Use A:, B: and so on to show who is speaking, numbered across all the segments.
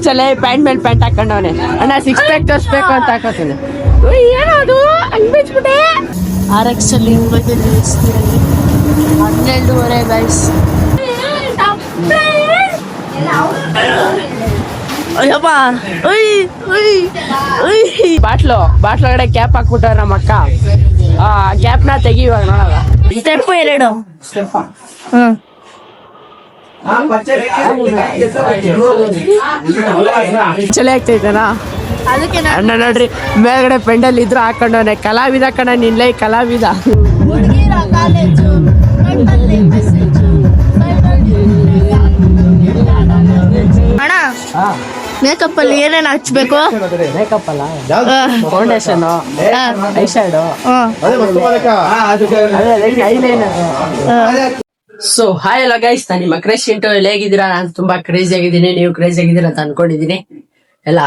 A: ಬೀಚಲ್ಲಿ ಪ್ಯಾಂಟ್ ಮೇಲೆ ಪ್ಯಾಂಟ್ ಹಾಕೊಂಡವನೆ. ಅಣ್ಣ 6 ಪ್ಯಾಕ್ ತೋರಿಸ್ಬೇಕು ಅಂತ ಹಾಕೋತೀನಿ. ಏನದು ಅನ್ಬಿಟ್ಬಿಟ್ಟೆ. RX ಅಲ್ಲಿ 12:30 ಗೈಸ್. ಅಯ್ಯಪ್ಪ ಬಾಟ್ಲು ಒಳಗಡೆ ಕ್ಯಾಪ್ ಹಾಕ್ಬಿಟ್ಟವ್ರ ನಮ್ಮ ಅಕ್ಕ. ಕ್ಯಾಪ್ನ ತೆಗಿ ಇವಾಗ ನೋಡೋಣ. ಸ್ಟೆಪ್ 2 ಚಳಿ ಆಗ್ತೈತನಾ ಅಣ್ಣ ನೋಡ್ರಿ ಮೇಲ್ಗಡೆ ಪೆಂಡಲ್ ಇದ್ರು ಹಾಕೊಂಡವನೆ. ಕಲಾವಿದ ಕಣ ನಿನ್ಲೈ ಕಲಾವಿದ.
B: ಅಣ್ಣ ಮೇಕಪ್ ಅಲ್ಲಿ ಏನೇನು ಹಚ್ಬೇಕು?
A: ಮೇಕಪ್ ಅಲ್ಲ, foundation, I shadow, eyeliner. So hi ಎಲ್ಲ ಗೈಸ್, ನಾನು ನಿಮ್ಮ ಕ್ರೇಜ್ ಇಂಟು ಹೇಗಿದ್ದೀರಾ? ನಾನು ತುಂಬಾ ಕ್ರೇಜಿ ಆಗಿದ್ದೀನಿ, ನೀವು ಕ್ರೇಜಿ ಆಗಿದ್ದೀರಾ ಅಂತ ಅನ್ಕೊಂಡಿದ್ದೀನಿ. ಎಲ್ಲ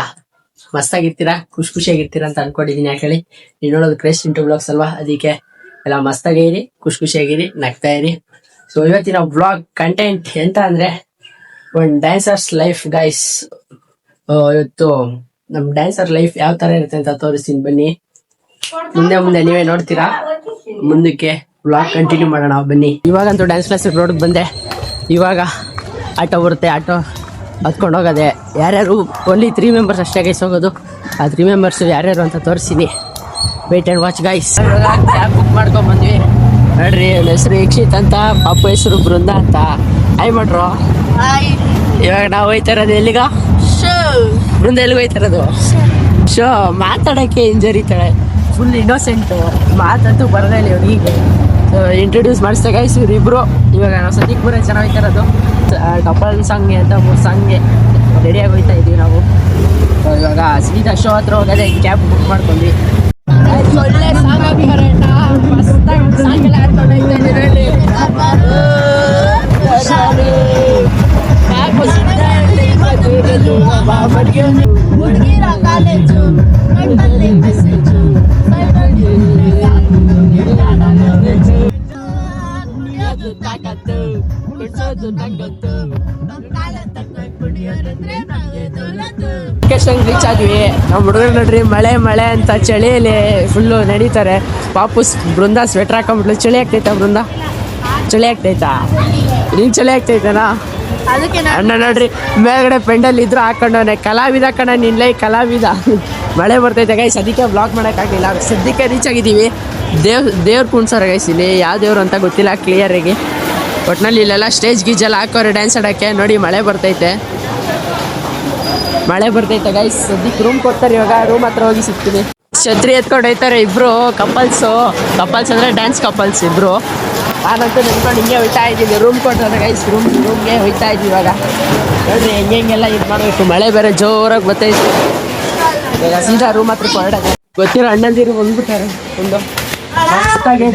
A: ಮಸ್ತಾಗಿರ್ತೀರಾ, ಖುಷಿಯಾಗಿರ್ತೀರಾ ಅಂತ ಅನ್ಕೊಂಡಿದ್ದೀನಿ. ಯಾಕೇಳಿ ನೀವು ನೋಡೋದು ಕ್ರೇಜ್ ಇಂಟು ಬ್ಲಾಗ್ಸ್ ಅಲ್ವಾ, ಅದಕ್ಕೆ ಎಲ್ಲ ಮಸ್ತಾಗಿರಿ, ಖುಷಿಯಾಗಿರಿ, ನಗ್ತಾ ಇರಿ. ಸೊ ಇವತ್ತಿನ ಬ್ಲಾಗ್ ಕಂಟೆಂಟ್ ಎಂತ ಅಂದ್ರೆ ಒಂದು ಡ್ಯಾನ್ಸರ್ಸ್ ಲೈಫ್ ಗೈಸ್. ಇವತ್ತು ನಮ್ ಡ್ಯಾನ್ಸರ್ ಲೈಫ್ ಯಾವ ತರ ಇರುತ್ತೆ ಅಂತ ತೋರಿಸ್ತೀನಿ, ಬನ್ನಿ. ಮುಂದೆ ನೀವೇ ನೋಡ್ತೀರಾ. ಮುಂದಕ್ಕೆ ಬ್ಲಾಗ್ ಕಂಟಿನ್ಯೂ ಮಾಡೋಣ, ಬನ್ನಿ. ಇವಾಗಂತೂ ಡ್ಯಾನ್ಸ್ ಕ್ಲಾಸ್ ರೋಡ್ಗೆ ಬಂದೆ. ಇವಾಗ ಆಟೋ ಬರುತ್ತೆ, ಆಟೋ ಹತ್ಕೊಂಡು ಹೋಗೋದೆ. ಯಾರ್ಯಾರು ಓನ್ಲಿ 3 ಮೆಂಬರ್ಸ್ ಅಷ್ಟೇ ಗೈಸ್ ಹೋಗೋದು. ಆ 3 ಮೆಂಬರ್ಸ್ ಯಾರ್ಯಾರು ಅಂತ ತೋರಿಸ್ತೀನಿ, wait and watch guys. Cab book ಮಾಡ್ಕೊಂಡ್ ಬಂದ್ವಿ ನೋಡ್ರಿ. ನನ್ನ ಹೆಸರು ಯಕ್ಷಿತ್ ಅಂತ, ಪಾಪ ಹೆಸರು ಬೃಂದ ಅಂತ. ಹಾಯ್ ಮಾಡ್ರು. ಇವಾಗ ನಾವು ಹೋಯ್ತಾ ಇರೋದು ಎಲ್ಲಿಗ? ಬೃಂದ ಎಲ್ಲಿಗೆ ಹೋಯ್ತಾ ಇರೋದು? ಶೋ ಮಾತಾಡೋಕ್ಕೆ ಹಿಂಜರಿತಾಳೆ, ಫುಲ್ ಇನ್ನೋಸೆಂಟು, ಮಾತಂತೂ ಬರೋದೇ ಇಲ್ಲ ಇವ್ರಿಗೆ. ಇಂಟ್ರೊಡ್ಯೂಸ್ ಮಾಡಿಸ್ತಾ ಗೈಸ್ ಇವ್ರಿಬ್ರು. ಇವಾಗ ನಾವು ಸದ್ಯಕ್ಕೆ ಮೂರೇ ಜನ ಹೋಯ್ತಾ ಇರೋದು. ಕಪಲ್ ಸಾಂಗ್ಗೆ ಅಂತ 3 ಸಾಂಗ್ಗೆ ರೆಡಿಯಾಗಿ ಹೋಯ್ತಾ ಇದ್ದೀವಿ ನಾವು. ಇವಾಗ ಸೀದಾ ಶೋ ಹತ್ರ ಹೋಗೋದೇ, ಕ್ಯಾಬ್ ಬುಕ್ ಮಾಡ್ಕೊಂಡ್ವಿ. ಒಳ್ಳೆ ಸಾಂಗ್ ಹಾಕ್ತಾರೆ, ಸಾಂಗ್ ಎಲ್ಲ ಹಾಡ್ಕೊಂಡು ಹೋಯ್ತಾ ಇದ್ದೀವಿ. ರೀಚ್ ಆದ್ವಿ. ನಾವು ಹುಡುಗರು ನೋಡ್ರಿ ಮಳೆ ಅಂತ ಚಳಿಯಲ್ಲಿ ಫುಲ್ಲು ನಡೀತಾರೆ. ಪಾಪು ಬೃಂದ ಸ್ವೆಟರ್ ಹಾಕೊಂಡ್ಬಿಟ್ಲು. ಚಳಿ ಆಗ್ತೈತಾ ಬೃಂದ? ಚಳಿ ಆಗ್ತೈತಾ? ನಿಂಗೆ ಚಳಿ ಆಗ್ತೈತನಾ? ಅಣ್ಣ ನೋಡ್ರಿ ಮೇಲ್ಗಡೆ ಪೆಂಡಲ್ ಇದ್ರು ಹಾಕೊಂಡವನೆ. ಕಲಾವಿದ ಕಣ ನಿನ್ಲೈ ಕಲಾವಿದ. ಮಳೆ ಬರ್ತೈತೆ ಗೈಸ್, ಅದಕ್ಕೆ ಬ್ಲಾಗ್ ಮಾಡೋಕ್ಕಾಗಿಲ್ಲ. ಸದ್ಯಕ್ಕೆ ರೀಚ್ ಆಗಿದ್ದೀವಿ. ದೇವ್ರ ಕುಣ್ಸೋರ ಗೈಸ್. ಇಲ್ಲಿ ಯಾವ ದೇವ್ರು ಅಂತ ಗೊತ್ತಿಲ್ಲ ಕ್ಲಿಯರಾಗಿ. ಒಟ್ಟಿನಲ್ಲಿ ಇಲ್ಲೆಲ್ಲ ಸ್ಟೇಜ್ ಗೀಜೆಲ್ಲ ಹಾಕೋರೆ ಡ್ಯಾನ್ಸ್ ಆಡೋಕ್ಕೆ. ನೋಡಿ ಮಳೆ ಬರ್ತೈತೆ ಗೈಸ್. ಸದ್ಯಕ್ಕೆ ರೂಮ್ ಕೊಡ್ತಾರೆ. ಇವಾಗ ರೂಮ್ ಹತ್ರ ಹೋಗಿ ಸಿಗ್ತೀನಿ. ಛತ್ರಿ ಎತ್ಕೊಂಡು ಹೋಯ್ತಾರೆ ಇಬ್ರು ಕಪಲ್ಸ್ ಅಂದ್ರೆ ಡ್ಯಾನ್ಸ್ ಕಪಲ್ಸ್ ಇಬ್ರು. ನಾನಂತೂ ನಿಂತ್ಕೊಂಡು ಹಿಂಗೆ ಹೋಯ್ತಾ ಇದ್ದೀನಿ. ರೂಮ್ ಕೊಡ್ತಾರೆ ಗೈಸ್, ರೂಮ್ಗೆ ಹೋಯ್ತಾ ಇದ್ದೀವಿ ಇವಾಗ. ನೋಡ್ರಿ ಹೆಂಗೆಲ್ಲ ಇದು ಮಾಡಬೇಕು. ಮಳೆ ಬೇರೆ ಜೋರಾಗಿ ಬರ್ತೈತೆ. ಇವಾಗ ಸೀದಾ ರೂಮ್ ಹತ್ರ ಹೊರಡೋದು. ಗೊತ್ತಿರೋ ಅಣ್ಣಂದಿರು ಬಂದ್ಬಿಟ್ಟಾರೆ. ಒಂದು ಮಸ್ತಾಗಿ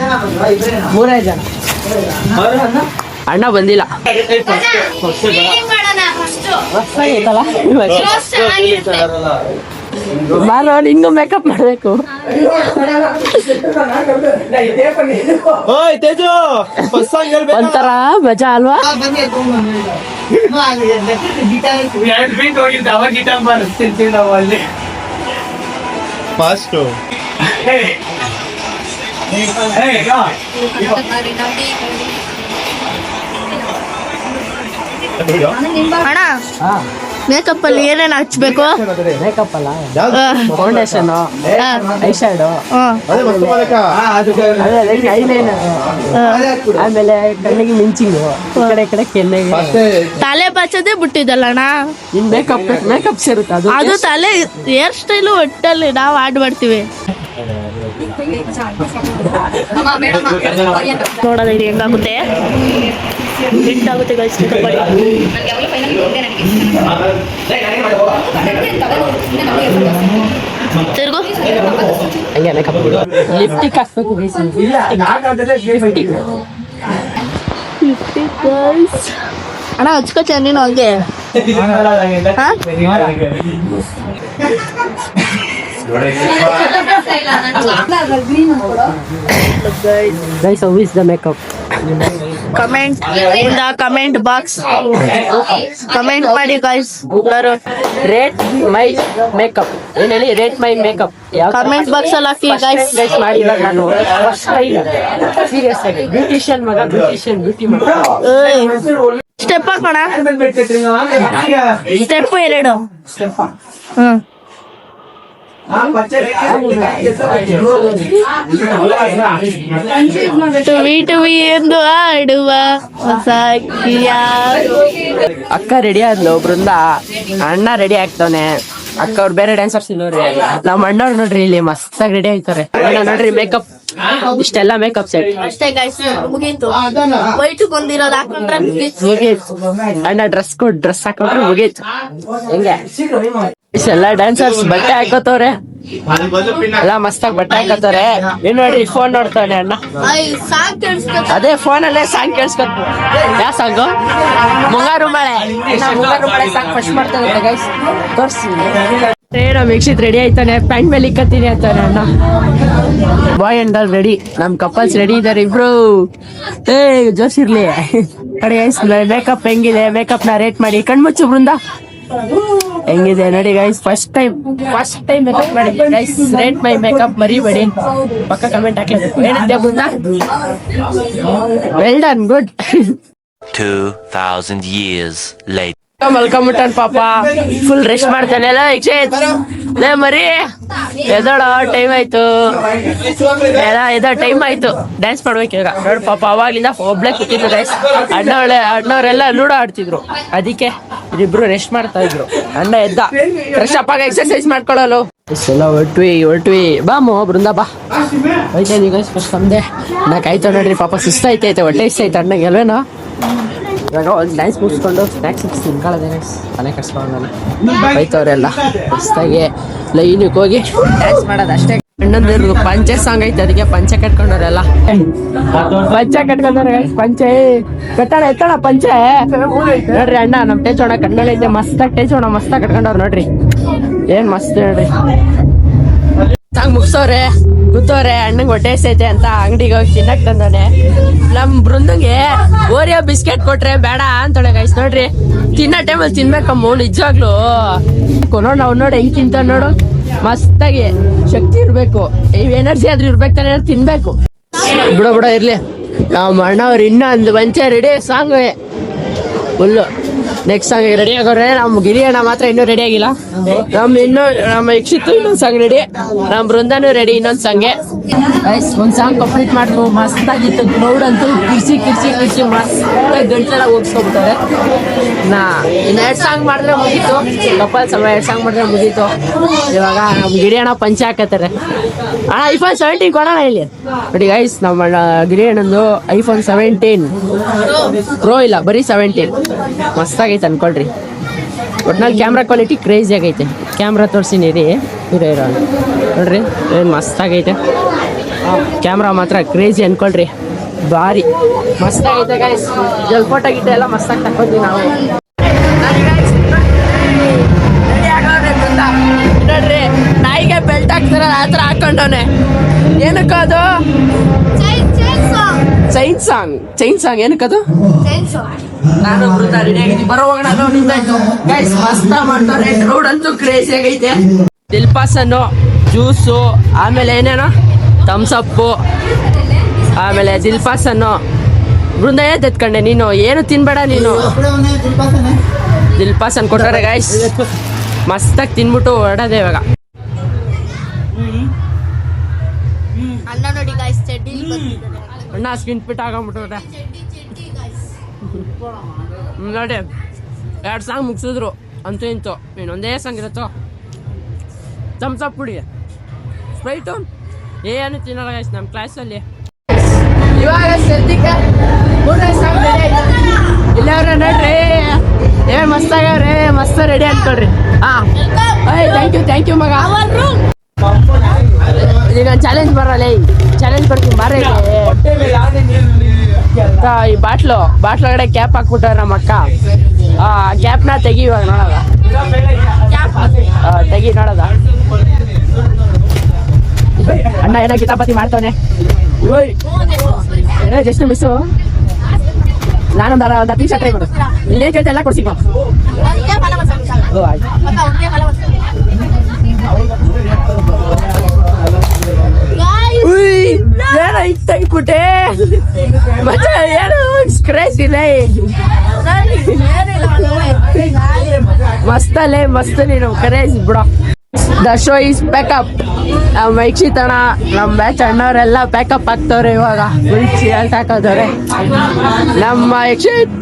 A: 3 ಜನ. ಅಣ್ಣ ಬಂದಿಲ್ಲ. ಬಾರೋ, ನಿಂಗೂ ಮೇಕಪ್ ಮಾಡಬೇಕು. ಒಂಥರ ಮಜಾ ಅಲ್ವಾ?
B: ಅಣ್ಣ ಮೇಕಪ್ ಅಲ್ಲಿ ಏನೇನು ಹಚ್ಬೇಕು?
A: ಮೇಕಪ್ ಅಲ್ಲ, ಫೌಂಡೇಶನ್, ಐ ಶ್ಯಾಡೋ, ಐಲೈನರ್, ಆಮೇಲೆ ಕಣ್ಣಿಗೆ ಮಿಂಚಿಂಗು, ಈ ಕಡೆ ಕೆನ್ನೆಗೆ.
B: ತಲೆ ಬಚ್ಚೋದೇ ಬಿಟ್ಟಿದ್ದಲ್ಲ ಅಣ್ಣ.
A: ಇನ್ ಮೇಕಪ್ ಸೇರುತ್ತೆ
B: ಅದು ತಲೆ ಹೇರ್ ಸ್ಟೈಲು ಒಟ್ಟಲ್ಲಿ ನಾವು ಆಡ್ ಮಾಡ್ತೀವಿ. ನೋಡೋಣ ಇದು ಹೆಂಗಾಗುತ್ತೆ. ಹಿಟ್ಟಾಗುತ್ತೆ ಗೈಸ್. ತಿರ್ಗು
A: ಹಂಗೆ ಮೇಕಪ್ ಲಿಪ್ಟಿಕ್ ಹಾಕ್ಬೇಕು ಗೈಸ್.
B: ಅಣ್ಣ ಹಚ್ಕೋತ ನೀನು ಹಂಗೆ.
A: Guys, how is the makeup?
B: Comment in the comment box comment ಮಾಡಿ ಗೈಸ್ ಎಲ್ಲರೂ
A: ರೇಟ್ ಮೈ ಮೇಕಪ್ ಏನ್ ಹೇಳಿ ರೇಟ್ ಮೈ ಮೇಕಪ್
B: ಕಮೆಂಟ್ ಬಾಕ್ಸ್ ಅಲ್ಲಿ ಹಾಕಿ ಗೈಸ್
A: ಗೈಸ್ ಮಾಡಿ ಇವಾಗ ನಾನು ಸೀರಿಯಸ್ ಆಗಿ ಬ್ಯೂಟಿಷಿಯನ್ ಮಗ ಬ್ಯೂಟಿ ಮಗ
B: ಸ್ಟೆಪ್ ಹಾಕೋಣ ಸ್ಟೆಪ್ 2 ಹ್ಮ್ ಟುವಿ ಎಂದು ಆಡುವ ಹೊಸ
A: ಅಕ್ಕ ರೆಡಿ ಆದ್ಲು ಬೃಂದ ಅಣ್ಣ ರೆಡಿ ಆಗ್ತಾನೆ ಅಕ್ಕ ಅವ್ರು ಬೇರೆ ಡ್ಯಾನ್ಸರ್ಸ್ ನೋಡ್ರಿ ನಮ್ಮ ಅಣ್ಣವ್ರು ನೋಡ್ರಿ ಇಲ್ಲಿ ಮಸ್ತಾಗಿ ರೆಡಿ ಆಯ್ತಾರೆ ಅಣ್ಣ ನೋಡ್ರಿ ಮೇಕಪ್ ಇಷ್ಟೆಲ್ಲ ಮೇಕಪ್ ಸೆಟ್
B: ಅಷ್ಟೇ ಗೈಸ್ ಮುಗೀತು ವೈಟ್ ಬಂದಿರೋದು ಹಾಕೊಂಡ್ರೆ
A: ಮುಗೀತು ಅಣ್ಣ ಡ್ರೆಸ್ ಹಾಕೊಂಡ್ರೆ ಮುಗೀತು ಹೆಂಗೆ ಇಷ್ಟೆಲ್ಲ ಡ್ಯಾನ್ಸರ್ಸ್ ಬಟ್ಟೆ ಹಾಕೋತವ್ರೆ ಎಲ್ಲ ಮಸ್ತಾಗಿ ಬಟ್ಟೆ ಹಾಕೋತಾರೆ ಏನ್ ನೋಡ್ರಿ ಫೋನ್ ನೋಡ್ತಾನೆ ಅಣ್ಣ
B: ಸಾಂಗ್ ಕೇಳಿಸ್ಬೇಕು
A: ಅದೇ ಫೋನ್ ಅಲ್ಲೇ ಸಾಂಗ್ ಕೇಳಿಸ್ಕೊತ ಯಾವ ಸಾಂಗು ಮುಂಗಾರು ಮಳೆ ಸಾಂಗ್ ಫಸ್ಟ್ ಮಾಡ್ತಾನೆ ಗೈಸ್ ತೋರ್ಸಿ ನಮ್ ವೀಕ್ಷಿತ್ ರೆಡಿ ಆಯ್ತಾನೆ ಪ್ಯಾಂಟ್ ಮೇಲೆ ಇಕ್ಕತ್ತೀನಿ ಅಂತಾನೆ ಅಣ್ಣ ಬಾಯ್ ಅಂಡ್ ಗರ್ಲ್ ರೆಡಿ ನಮ್ ಕಪಲ್ಸ್ ರೆಡಿ ಇದಾರೆ ಇಬ್ರು ಜೋಶಿರ್ಲಿ ನೋಡಿ ಗೈಸ್ ಮೇಕಪ್ ಹೆಂಗಿದೆ ಮೇಕಪ್ ನ ರೇಟ್ ಮಾಡಿ ಕಣ್ಮುಚ್ಚು ಬೃಂದ ಹೆಂಗಿದೆ ನೋಡಿ ಗೈಸ್ ಫಸ್ಟ್ ಟೈಮ್ ಮೇಕಪ್ ಮಾಡಿ ಗೈಸ್ ರೇಟ್ ಮೈ ಮೇಕಪ್ ಮರಿಬೇಡಿ ಪಕ್ಕ ಕಮೆಂಟ್ ಹಾಕಲೇಬೇಕು ಏನಂತೆ Brinda well done good
C: 2000 years later.
A: ಮಲ್ಕೊಂಬಿಟ್ಟಾನ ಪಾಪ ಫುಲ್ ರೆಸ್ಟ್ ಮಾಡ್ತಾನೆ ಎಲ್ಲ ಯಕ್ಷಿತ್ ಲೇ ಮರಿ ಎದೋಳ ಟೈಮ್ ಆಯ್ತು ಎದೋ ಟೈಮ್ ಆಯ್ತು ಡ್ಯಾನ್ಸ್ ಮಾಡ್ಬೇಕು ಈಗ ನೋಡ್ ಪಾಪ ಅವಾಗ್ಲಿಂದ ಒಬ್ಳೆ ಕೂತಿದ್ರು ಗೈಸ್ ಅಣ್ಣವ್ರೆಲ್ಲ ಲೂಡೋ ಆಡ್ತಿದ್ರು ಅದಕ್ಕೆ ಇಬ್ರು ರೆಸ್ಟ್ ಮಾಡ್ತಾ ಇದ್ರು ಅಣ್ಣ ಎದ್ದ ಫ್ರೆಶ್ ಅಪ್ ಆಗ ಎಕ್ಸರ್ಸೈಸ್ ಮಾಡ್ಕೊಳ್ಳಲು ಎಲ್ಲ ಹೊರಟ್ವಿ ಬಾ ಬೃಂದ ಬಾ ಹೋಯ್ತಾ ನೀವು ಗೈಸ್ ಫಸ್ಟ್ ನಮ್ದೆ ಆಯ್ತು ನೋಡ್ರಿ ಪಾಪ ಸುಸ್ತೈತೆ ಹೊಟ್ಟೆ ಇಷ್ಟ ಆಯ್ತು ಅಣ್ಣಗೆ ಅಲ್ವೇನೋ ಇವಾಗ ಒಂದು ಡ್ಯಾನ್ಸ್ ಮುಗಿಸ್ಕೊಂಡು ಸ್ನ್ಯಾಕ್ಸ್ ತಿನ್ಕೊಳ್ಳೋದೇ ತಲೆ ಕಟ್ಸ್ಕೊಂಡ್ಮೇಲೆ ಬೈತವ್ರೆಲ್ಲ ಹೊಸ್ದಾಗಿ ಲೈನಿಗೆ ಹೋಗಿ ಡ್ಯಾನ್ಸ್ ಮಾಡೋದು ಅಷ್ಟೇ ಅಣ್ಣಂದಿರು ಪಂಚೆ ಸಾಂಗ್ ಐತೆ ಅದಕ್ಕೆ ಪಂಚೆ ಕಟ್ಕೊಂಡವ್ರೆಲ್ಲ ಪಂಚೆ ಕಟ್ಕೊಂಡವ್ರೆ ಪಂಚೆ ಕಟ್ಟಣ ಎತ್ತಣ ಪಂಚೆ ನೋಡ್ರಿ ಅಣ್ಣ ನಮ್ ಟೇಚೋಣ ಕಣ್ಣೈತೆ ಮಸ್ತಾಗಿ ಟೇಚೋಣ ಮಸ್ತಾಗಿ ಕಟ್ಕೊಂಡವ್ರು ನೋಡ್ರಿ ಏನ್ ಮಸ್ತ್ ನೋಡ್ರಿ ಸಾಂಗ್ ಮುಗಿಸೋರೆ ಕೂತವ್ರೆ ಅಣ್ಣಂಗೆ ಹೊಟ್ಟೆ ಎಸೈತೆ ಅಂತ ಅಂಗಡಿಗೆ ಹೋಗಿ ತಿನ್ನಕ್ ತಂದಾನೆ ನಮ್ ಬೃಂದಂಗೆ ಓರಿಯೋ ಬಿಸ್ಕೆಟ್ ಕೊಟ್ರೆ ಬೇಡ ಅಂತಾಳೆ ಗೈಸ್ ನೋಡ್ರಿ ತಿನ್ನೋ ಟೈಮಲ್ಲಿ ತಿನ್ಬೇಕಮ್ಮ ನಿಜವಾಗ್ಲು ನೋಡ್ ನಾವ್ ನೋಡಿ ಹೆಂಗ್ ತಿಂತ ನೋಡು ಮಸ್ತಾಗಿ ಶಕ್ತಿ ಇರ್ಬೇಕು ಎನರ್ಜಿ ಆದ್ರೂ ಇರ್ಬೇಕು ತಾನೆ ತಿನ್ಬೇಕು ಬಿಡ ಇರ್ಲಿ ನಮ್ಮ ಅಣ್ಣವ್ರು ಇನ್ನೊಂದು ಬಂಚೆ ready song full next song ready ಆಗೋರೆ ನಮ್ ಗಿರಿಯಣ್ಣ ಮಾತ್ರ ಇನ್ನೂ ರೆಡಿ ಆಗಿಲ್ಲ ನಮ್ಮ ಯಕ್ಷಿತ್ತು ಇನ್ನೊಂದ್ ಸಾಂಗ್ ರೆಡಿ ನಮ್ ಬೃಂದನೂ ರೆಡಿ ಇನ್ನೊಂದ್ ಸಾಂಗ್ಗೆ ಒಂದ್ ಸಾಂಗ್ ಕಂಪ್ಲೀಟ್ ಮಾಡ್ತು ಮಸ್ತ್ ಆಗಿತ್ತು ಕ್ರೌಡ್ ಅಂತೂ ಕಿರ್ಸಿ ಮಸ್ತ್ ಗಂಟೆಲ್ಲ ಹೋಗ್ಸ್ಕೊಬಿಟ್ಟಾರೆ ಇನ್ನು 2 ಸಾಂಗ್ ಮಾಡಿದ್ರೆ ಮುಗೀತು ಕಪಲ್ ಸಮ 2 ಸಾಂಗ್ ಮಾಡಿದ್ರೆ ಮುಗೀತು ಇವಾಗ ನಮ್ ಗಿರಿಯಣ್ಣ ಪಂಚೆ ಹಾಕತ್ತಾರೆ ಅಣ್ಣ iPhone 17 ಕೊಡೋಣ ಇಲ್ಲಿ ನೋಡಿ ಗೈಸ್ ನಮ್ಮ ಗಿರಿಯಣ್ಣಂದು iPhone 17 ಪ್ರೋ ಇಲ್ಲ ಬರೀ 17 ಮಸ್ತಾಗೈತೆ ಅನ್ಕೊಳ್ರಿ ಒಟ್ನಲ್ಲಿ ಕ್ಯಾಮ್ರಾ ಕ್ವಾಲಿಟಿ ಕ್ರೇಜಿ ಆಗೈತೆ ಕ್ಯಾಮ್ರಾ ತೋರಿಸಿನಿ ರೀ ಇರೋ ನೋಡ್ರಿ ಏನು ಮಸ್ತಾಗೈತೆ ಕ್ಯಾಮ್ರಾ ಮಾತ್ರ ಕ್ರೇಜಿ ಅನ್ಕೊಳ್ರಿ ಭಾರಿ ಮಸ್ತಾಗೈತೆ ಗೈಸ್ ಜಲ್ ಫೋಟೋ ಗಿಟ್ಟ ಎಲ್ಲ ಮಸ್ತಾಗಿ ತಕ್ಕೊತೀವಿ ನಾವು ನೋಡ್ರಿ ನಾಯಿಗೆ ಬೆಲ್ಟ್ ಹಾಕ್ತಾರ ಆ ಥರ ಹಾಕೊಂಡವನೆ ಏನಕ್ಕ ಅದು ಚೈನ್ ಸಾಂಗ್ ಏನಕ್ಕದು ನಾನು ಬರೋವಾಗ ಗೈಸ್ ಮಸ್ತ ಮಾಡ್ತಾರೆ ಕ್ರೌಡ್ ಅಂತೂ ಕ್ರೇಜಿ ಆಗೈತೆ ದಿಲ್ಪಾಸನ್ನು ಜ್ಯೂಸು ಆಮೇಲೆ ಏನೇನೋ ಥಮ್ಸಪ್ಪು ಆಮೇಲೆ ದಿಲ್ಪಾಸನ್ನು ಬೃಂದ ಎತ್ಕೊಂಡೆ ನೀನು ಏನು ತಿನ್ಬೇಡ ನೀನು ದಿಲ್ಪಾಸನ್ ಕೊಟ್ಟಾರೆ ಗೈಸ್ ಮಸ್ತಾಗಿ ತಿನ್ಬಿಟ್ಟು ಹೊರಡೋದೆ ಇವಾಗ
B: ಅಣ್ಣ ನೋಡಿ ಗೈಸ್ ಚಡ್ಡಿ ಬಂದಿದ್ದಾರೆ
A: ಅಣ್ಣ ಸ್ಕಿನ್ ಫಿಟ್ ಆಗೋಗ್ಬಿಟ್ಟವ್ರೆ ನೋಡಿ 2 ಸಾಂಗ್ ಮುಗಿಸಿದ್ರು ಅಂತೂ ಇಂತು ಇನ್ನೊಂದೇ ಸಾಂಗ್ ಇರುತ್ತೋ ಥಮ್ಸಪ್ ಕುಡಿ ಸ್ಪ್ರೈಟು ಏನು ತಿನ್ನಲ್ಲ ಗೈಸ್ ನಮ್ಮ ಕ್ಲಾಸಲ್ಲಿ ಇವಾಗ ಸದ್ಯಕ್ಕೆ 3ನೇ ಸಾಂಗ್ ರೆಡಿ ಆಯ್ತು ಇಲ್ಲವ್ರೆ ನೋಡ್ರಿ ಏನ್ ಮಸ್ತಾಗವ್ರೆ ಮಸ್ತ್ ರೆಡಿ ಅನ್ಕೊಳ್ರಿ ಥ್ಯಾಂಕ್ ಯು ಮಗ ಈಗ ಚಾಲೆಂಜ್ ಬರಲ್ಲ ಚಾಲೆಂಜ್ ಬರ್ತೀನಿ ಬಾರ ಈ ಬಾಟ್ಲು ಒಳಗಡೆ ಕ್ಯಾಪ್ ಹಾಕ್ಬಿಟ್ಟಾರ ನಮ್ಮ ಅಕ್ಕ ಕ್ಯಾಪ್ನ ತೆಗಿ ಇವಾಗ ನೋಡೋದ ತೆಗಿ ನೋಡೋದ ಅಣ್ಣ ಏನೋ ಕಿತಾಪತಿ ಮಾಡ್ತಾನೆ ಜಸ್ಟ್ ಮಿಸ್ಸು ನಾನೊಂದು ಟೀ ಶರ್ಟ್ ಟ್ರೈ ಮಾಡು. ಇಲ್ಲೇನು ಕೇಳ್ತಾ ಎಲ್ಲ ಕೊಡ್ಸಿ. ಏನೋ ಇಟ್ಟಾಗ್ಬಿಟ್ಟೆ ಮತ್ತೆ ಏನು ಸ್ಕ್ರೇಚ್ ಇಲ್ಲ. ಮಸ್ತಲ್ಲೇ ಮಸ್ತ್ ನೀನು ಕ್ರೇಜ್ ಬಿಡೋ. The show is pack up. ನಮ್ಮ ವೀಕ್ಷಿತ ಅಣ್ಣ ನಮ್ಮ ಬ್ಯಾಚ್ ಅಣ್ಣವರೆಲ್ಲ ಪ್ಯಾಕಪ್ ಆಗ್ತವ್ರೆ ಇವಾಗ. ಶರ್ಟ್ ಹಾಕೋದವ್ರೆ. ನಮ್ಮ ಯಕ್ಷಿತ್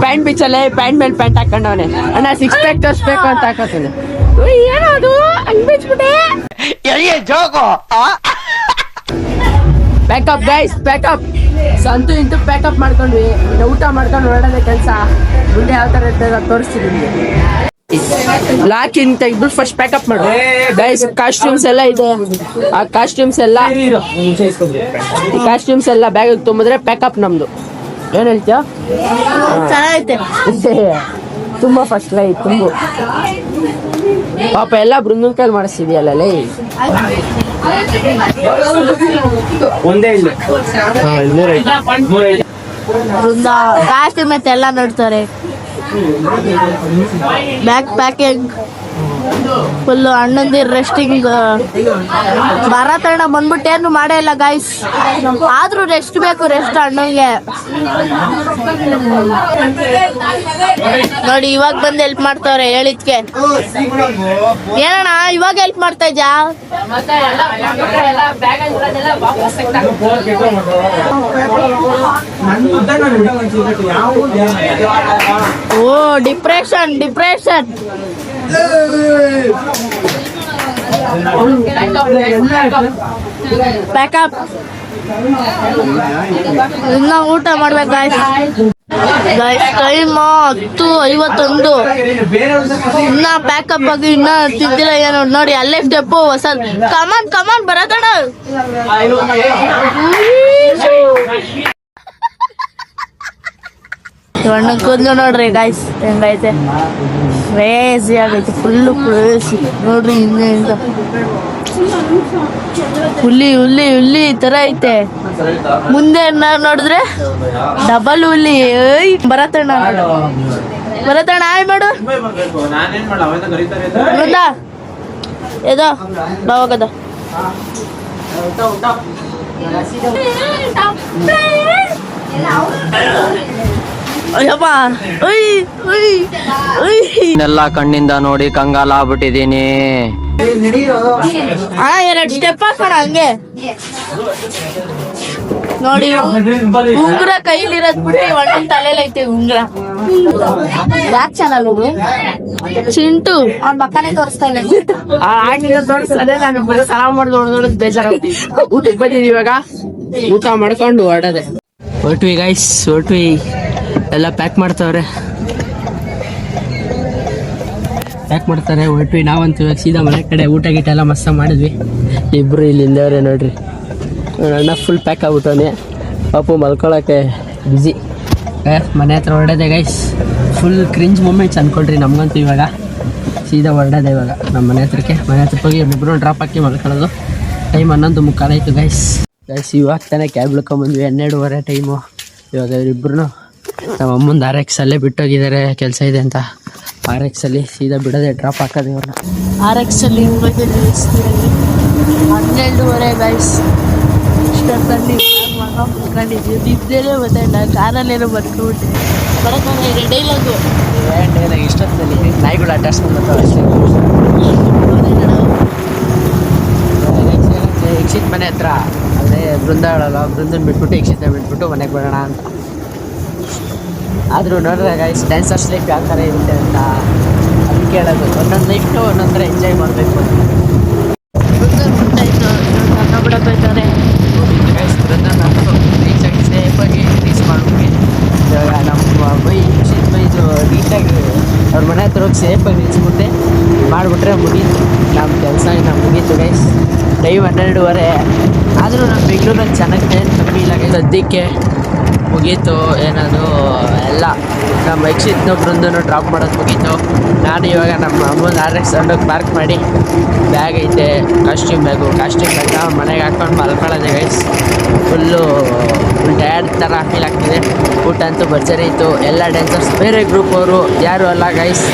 A: ಪ್ಯಾಂಟ್ ಬಿಚ್ಚಲ್ಲೇ ಪ್ಯಾಂಟ್ ಮೇಲೆ ಪ್ಯಾಂಟ್ ಹಾಕೊಂಡವನೆ. ಅಣ್ಣ 6 ಪ್ಯಾಕ್ ತೋರಿಸ್ಬೇಕು ಅಂತ ಹಾಕೋತಾನೆ. ಏನದು ಹಂಗ್ ಬಿಚ್ಬಿಟ್ಟೆ. Pack up guys pack up. Santu into pack up ಮಾಡ್ಕೊಂಡ್ವಿ. ಊಟ ಮಾಡ್ಕೊಂಡು ಹೊರಡೋದೇ ಕೆಲಸ. ಮುಂದೆ ಯಾವ ಥರ ಇರ್ತದೆ ತೋರಿಸ್ತೀನಿ. ಲಾಕಿನ್ ತೆಗೆದು ಫಸ್ಟ್ ಪ್ಯಾಕಪ್ ಮಾಡು ಗೈಸ್. ಕಾಸ್ಟ್ಯೂಮ್ಸ್ ಎಲ್ಲ ಇದೆ. ಆ ಕಾಸ್ಟ್ಯೂಮ್ಸ್ ಎಲ್ಲ ಬ್ಯಾಗ್ ತುಂಬಿದ್ರೆ ಪ್ಯಾಕಪ್ ನಮ್ದು. ಏನ್ ಹೇಳ್ತೀಯ?
B: ಚೆನ್ನಾಗೈತೆ.
A: ತುಂಬಾ ಫಸ್ಟ್ ಲೈ ತುಂಬು. ಪಾಪ ಎಲ್ಲ ಬೃಂದನ್ ಕೈಲಿ ಮಾಡಿಸ್ತಿದ್ಯಲ್ಲ ಲೈ.
B: ಬೃಂದ ಕಾಸ್ಟ್ಯೂಮ್ ಮತ್ತೆ ಎಲ್ಲ ನೋಡ್ತಾರೆ. Bag packing full. ಅಣ್ಣಂದಿ ರೆಸ್ಟಿಂಗ್. ಭರತಣ್ಣ ಬಂದ್ಬಿಟ್ಟು ಏನು ಮಾಡೇ ಇಲ್ಲ ಗೈಸ್. ಆದ್ರೂ ರೆಸ್ಟ್ ಬೇಕು. ರೆಸ್ಟ್ ಅಣ್ಣಂಗೆ ನೋಡಿ ಇವಾಗ ಬಂದು ಹೆಲ್ಪ್ ಮಾಡ್ತಾವ್ರೆ ಹೇಳಿದ್ಕೆ. ಏನಣ್ಣ ಇವಾಗ ಹೆಲ್ಪ್ ಮಾಡ್ತಾ ಇದ್ಯಾ? ಓ ಡಿಪ್ರೆಷನ್ ಪ್ಯಾಕಪ್. ಇನ್ನ ಊಟ ಮಾಡ್ಬೇಕು ಗಾಯ್ಸ್. ಟೈಮ್ 10:51. ಇನ್ನ ಪ್ಯಾಕಪ್ ಆಗಿ ಇನ್ನ ತಿಂದಿಲ್ಲ ಏನೋ ನೋಡಿ. ಅಲ್ಲೇ ಸ್ಟೆಪ್ಪು ಹೊಸ. ಕಮಾನ್ ಬರತಣ. ಅಣ್ಣ ಕೂದ್ಲು ನೋಡ್ರಿ ಗಾಯ್ಸ್ ಹೆಂಗೈತೆ. ಕ್ರೇಜಿ ಆಗೈತೆ ಫುಲ್ಲು ಕ್ರೇಜಿ ನೋಡ್ರಿ. ಹಿಂದೆ ಹುಲಿ ತರ ಐತೆ. ಮುಂದೆ ನೋಡಿದ್ರೆ ಡಬಲ್ ಹುಲಿ. ಬರತಣ್ಣ ಆಯ್ ಮಾಡು. ಬೃಂದ ಏದೋ ಬಾವಾಗದ.
C: ಎಲ್ಲ ಕಣ್ಣಿಂದ ನೋಡಿ ಕಂಗಾಲ ಆಗ್ಬಿಟ್ಟಿದೀನಿ.
B: ಅಣ್ಣ 2 ಸ್ಟೆಪ್ ಹಾಕೋಣ ಹಂಗೆ ನೋಡಿ. ಉಂಗುರ ಕೈಲಿರೋದ್ ಬಿಟ್ಟು ಒಳ್ಳೆ ತಲೆಲೈತೆ ಉಂಗುರ. ಯಾಕೆ ಚಾನಲ್ ಚಿಂಟು ಅವ್ನ ಮಕ್ಕನೇ ತೋರಿಸ್ತಾ ಇಲ್ಲ.
A: ತೋರಿಸ್ತದೆ. ನಾನು ಸಲಾಮ್ ಮಾಡಿದ್ ಬೇಜಾರಾಗ್ತಿ. ಊಟಕ್ಕೆ ಬಂದಿದ್ದೀವಿ ಇವಾಗ. ಊಟ ಮಾಡ್ಕೊಂಡು ಹೊರಡದೆ ಹೊರಟ್ವಿ ಗೈಸ್. ಎಲ್ಲ ಪ್ಯಾಕ್ ಮಾಡ್ತಾರೆ. ಹೊರಟ್ವಿ ನಾವಂತೂ ಇವಾಗ ಸೀದಾ ಮನೆ ಕಡೆ. ಊಟ ಗೀಟ ಎಲ್ಲ ಮಸ್ತ ಮಾಡಿದ್ವಿ. ಇಬ್ರು ಇಲ್ಲಿ ಹಿಂದವ್ರೆ ನೋಡ್ರಿ. ಅಣ್ಣ ಫುಲ್ ಪ್ಯಾಕ್ ಆಗ್ಬಿಟ್ಟವನೆ. ಪಾಪು ಮಲ್ಕೊಳಕ್ಕೆ ಬ್ಯುಸಿ. ಮನೆ ಹತ್ರ ಹೊರಡದೆ ಗೈಸ್. ಫುಲ್ ಕ್ರಿಂಜ್ ಮೂಮೆಂಟ್ಸ್ ಅಂದ್ಕೊಳ್ರಿ ನಮಗಂತೂ. ಇವಾಗ ಸೀದಾ ಹೊರಡದೆ ಇವಾಗ ನಮ್ಮ ಮನೆ ಹತ್ರಕ್ಕೆ. ಮನೆ ಹತ್ರಕ್ಕೆ ಹೋಗಿ ಇಬ್ಬರು ಡ್ರಾಪ್ ಹಾಕಿ ಮಲ್ಕೊಳ್ಳೋದು. ಟೈಮ್ 11:45 ಆಯಿತು ಗೈಸ್. ಇವಾಗ ತಾನೇ ಕ್ಯಾಬ್ ಇಳ್ಕೊಂಬಂದ್ವಿ. 12:30 ಟೈಮು. ಇವಾಗ ಇವರಿಬ್ಬರು ನಮ್ಮ ಅಮ್ಮಂದು RX ಅಲ್ಲೇ ಬಿಟ್ಟೋಗಿದ್ದಾರೆ. ಕೆಲಸ ಇದೆ ಅಂತ RX ಅಲ್ಲಿ ಸೀದಾ ಬಿಡೋದೆ ಡ್ರಾಪ್ ಹಾಕೋದು ಇವ್ರನ್ನ.
B: RX ಅಲ್ಲಿ 12:30 ಗೈಸ್. ಇಷ್ಟೊತ್ತಲ್ಲಿ ನಿದ್ದೇನೆ ಗೊತ್ತಾಯಿಲ್ಲ. ಕಾರಲ್ಲೇನೋ ಬರ್ಕೊಂಡ್ಬಿಟ್ಟೆ. ಬರೋಕ್ಕೆ ಡೈಲಾಗು
A: ಇಷ್ಟೊತ್ತಲ್ಲಿ ನಾಯಿಗಳು ಅಟ್ಟಾಡ್ಸ್ಕೊಂಡು ಬರ್ತಾವೆ ಅಷ್ಟೇ. ಯಕ್ಷಿತ್ ಮನೆ ಹತ್ರ ಅಲ್ಲೇ ಬೃಂದಾವಳಲ್ಲ. ಬೃಂದನ್ ಬಿಟ್ಬಿಟ್ಟು ಯಕ್ಷಿತ ಬಿಟ್ಬಿಟ್ಟು ಮನೆಗೆ ಬರೋಣ ಅಂತ. ಆದರೂ ನೋಡಿದ್ರೆ ಗೈಸ್ ಡ್ಯಾನ್ಸರ್ಸ್ ಲೈಫ್ ಯಾವ ಥರ ಇರುತ್ತೆ ಅಂತ ಅದಕ್ಕೆ ಹೇಳೋದು. ಒಂದೊಂದು ಲೈಫ್ನು ಒಂದೊಂದು ಥರ ಎಂಜಾಯ್ ಮಾಡಬೇಕು ಅಂತ.
B: ಬಿಡಬೇಕಾದ್ರೆ
A: ಗೈಸ್ ಬೃಂದನ್ ರೀಚಾಗಿ ಸೇಫಾಗಿ ರೀಚ್ ಮಾಡ್ಬಿಟ್ಟು ಇವಾಗ ನಮ್ಮ ಯಕ್ಷಿತ್ ಇದು ನೀಟಾಗಿ ಅವ್ರ ಮನೆ ಹತ್ರ ಹೋಗಿ ಸೇಫಾಗಿ ರೀಚ್ಬಿಟ್ಟೆ ಮಾಡಿಬಿಟ್ರೆ ಮುಗೀತು ನಮ್ಮ ಕೆಲಸ. ನಾವು ಮುಗೀತು ಗೈಸ್. ಟೈಮ್ 12:30 ಆದರೂ ನಮ್ಮ ಬೆಂಗಳೂರಲ್ಲಿ ಚೆನ್ನಾಗಿದೆ. ಕಮ್ಮಿ ಇಲ್ಲ ಗೈಸ್. ಸದ್ಯಕ್ಕೆ ಮುಗೀತು. ಏನದು ಎಲ್ಲ ನಮ್ಮ ಯಕ್ಷಿತ್ನ ಬೃಂದನು ಡ್ರಾಪ್ ಮಾಡೋದು ಮುಗೀತು. ನಾನು ಇವಾಗ ನಮ್ಮ ಅಮ್ಮನ RX ಸೌಂಡಕ್ಕೆ ಪಾರ್ಕ್ ಮಾಡಿ ಬ್ಯಾಗ್ ಐತೆ, ಕಾಸ್ಟ್ಯೂಮ್ ಬ್ಯಾಗ್ನ ಮನೆಗೆ ಹಾಕ್ಕೊಂಡು ಮಲ್ಕೊಳ್ಳೋದೆ ಗೈಸ್. ಫುಲ್ ಟಯರ್ಡ್ ಥರ ಫೀಲ್ ಆಗ್ತಿದೆ. ಊಟ ಅಂತೂ ಭರ್ಜರಿ ಇತ್ತು. ಎಲ್ಲ ಡ್ಯಾನ್ಸರ್ಸ್ ಬೇರೆ ಗ್ರೂಪ್ ಅವರು ಯಾರು ಅಲ್ಲ ಗೈಸ್,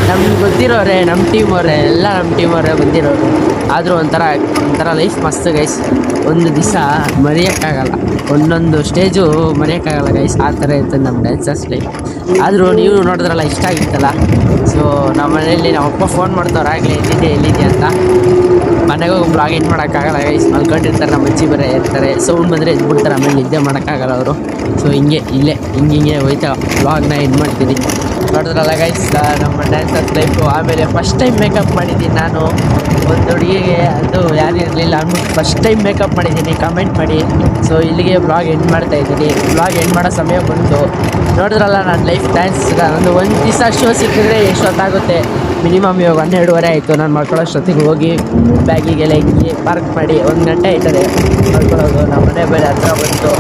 A: ನಮ್ಗೆ ಗೊತ್ತಿರೋರೆ, ನಮ್ಮ ಟೀಮ್ ಅವರೇ, ಎಲ್ಲ ನಮ್ಮ ಟೀಮ್ ಅವರೇ ಬಂದಿರೋರು. ಆದರೂ ಒಂಥರ ಲೈಫ್ ಮಸ್ತ್ ಗೈಸ್. ಒಂದು ದಿವಸ ಮರೆಯೋಕ್ಕಾಗಲ್ಲ, ಒಂದೊಂದು ಸ್ಟೇಜು ಮರೆಯೋಕ್ಕಾಗಲ್ಲ ಗೈಸ್. ಆ ಥರ ಇರ್ತದೆ ನಮ್ಮ ಡ್ಯಾನ್ಸರ್ಸ್ ಲೈಫ್. ಆದರೂ ನೀವು ನೋಡಿದ್ರಲ್ಲ, ಇಷ್ಟ ಆಗಿತ್ತಲ್ಲ. ಸೊ ನಮ್ಮ ಮನೆಯಲ್ಲಿ ನಮ್ಮ ಅಪ್ಪ ಫೋನ್ ಮಾಡ್ತವ್ರು ಆಗಲೇ ಎಲ್ಲಿದೆ ಅಂತ. ಮನೆಗೆ ಹೋಗಿ ಬ್ಲಾಗ್ ಎಂಡ್ ಮಾಡೋಕ್ಕಾಗಲ್ಲ ಗೈಸ್, ಮಲ್ಕೊಂಡಿರ್ತಾರೆ. ನಮ್ಮ ಅಜ್ಜಿ ಬರೋ ಇರ್ತಾರೆ, ಸೌಂಡ್ ಬಂದರೆ ಎದ್ಬಿಡ್ತಾರೆ, ಆಮೇಲೆ ನಿದ್ದೆ ಮಾಡೋಕ್ಕಾಗಲ್ಲ ಅವರು. ಸೊ ಹಿಂಗೆ ಹೋಯ್ತಾ ಬ್ಲಾಗ್ನ ಎಂಡ್ ಮಾಡ್ತೀನಿ. ನೋಡಿದ್ರಲ್ಲ ಗೈಸ್ ನಮ್ಮ ಡ್ಯಾನ್ಸರ್ಸ್ ಲೈಫು. ಆಮೇಲೆ ಫಸ್ಟ್ ಟೈಮ್ ಮೇಕಪ್ ಮಾಡಿದ್ದೀನಿ ನಾನು ಒಂದು ಹುಡುಗಿಗೆ, ಅದು ಯಾರು ಇರಲಿಲ್ಲ ಅಂದ್ಬಿಟ್ಟು ಫಸ್ಟ್ ಟೈಮ್ ಮೇಕಪ್ ಮಾಡಿದ್ದೀನಿ. ಕಮೆಂಟ್ ಮಾಡಿ. ಸೊ ಇಲ್ಲಿಗೆ ಬ್ಲಾಗ್ ಎಂಡ್ ಮಾಡ್ತಾಯಿದ್ದೀನಿ. ಬ್ಲಾಗ್ ಎಂಡ್ ಮಾಡೋ ಸಮಯ ಬಂತು. ನೋಡಿದ್ರಲ್ಲ ನನ್ನ ಲೈಫ್ ಡ್ಯಾನ್ಸ್. ಒಂದು ದಿವಸ ಶೋ ಸಿಕ್ಕಿದ್ರೆ ಎಷ್ಟೊತ್ತಾಗುತ್ತೆ, ಮಿನಿಮಮ್ ಇವಾಗ 12:30 ಆಯಿತು. ನಾನು ಮಲ್ಕೊಳ್ಳೋಷ್ಟೊತ್ತಿಗೆ ಹೋಗಿ ಬ್ಯಾಗಿಗೆಲ್ಲ ಹಿಂಗೆ ಪಾರ್ಕ್ ಮಾಡಿ 1 ಗಂಟೆ ಆಯ್ತದೆ ಮಲ್ಕೊಳ್ಳೋದು. ನಮ್ಮ ಮನೆ ಬೇರೆ ಹತ್ರ ಬಂತು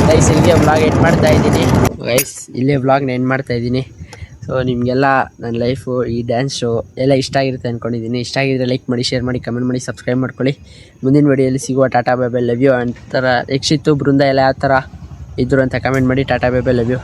A: ಗೈಸ್. ಇಲ್ಲಿಗೆ ಬ್ಲಾಗ್ ಎಂಡ್ ಮಾಡ್ತಾಯಿದ್ದೀನಿ ಗೈಸ್, ಇಲ್ಲೇ ಬ್ಲಾಗ್ನ ಎಂಡ್ ಮಾಡ್ತಾಯಿದ್ದೀನಿ. ಸೊ ನಿಮಗೆಲ್ಲ ನನ್ನ ಲೈಫು, ಈ ಡ್ಯಾನ್ಸ್ ಶೋ ಎಲ್ಲ ಇಷ್ಟ ಆಗಿರುತ್ತೆ ಅಂದ್ಕೊಂಡಿದ್ದೀನಿ. ಇಷ್ಟ ಆಗಿದ್ರೆ ಲೈಕ್ ಮಾಡಿ, ಶೇರ್ ಮಾಡಿ, ಕಮೆಂಟ್ ಮಾಡಿ, ಸಬ್ಸ್ಕ್ರೈಬ್ ಮಾಡ್ಕೊಳ್ಳಿ. ಮುಂದಿನ ವಿಡಿಯೋಲಿ ಸಿಗುವ. Tata bye bye, love you. ಅಂತರ ಯಕ್ಷಿತ್ತು ಬೃಂದ ಎಲ್ಲ ಯಾವ ಥರ ಇದ್ರು ಅಂತ ಕಮೆಂಟ್ ಮಾಡಿ. Tata bye bye, love you.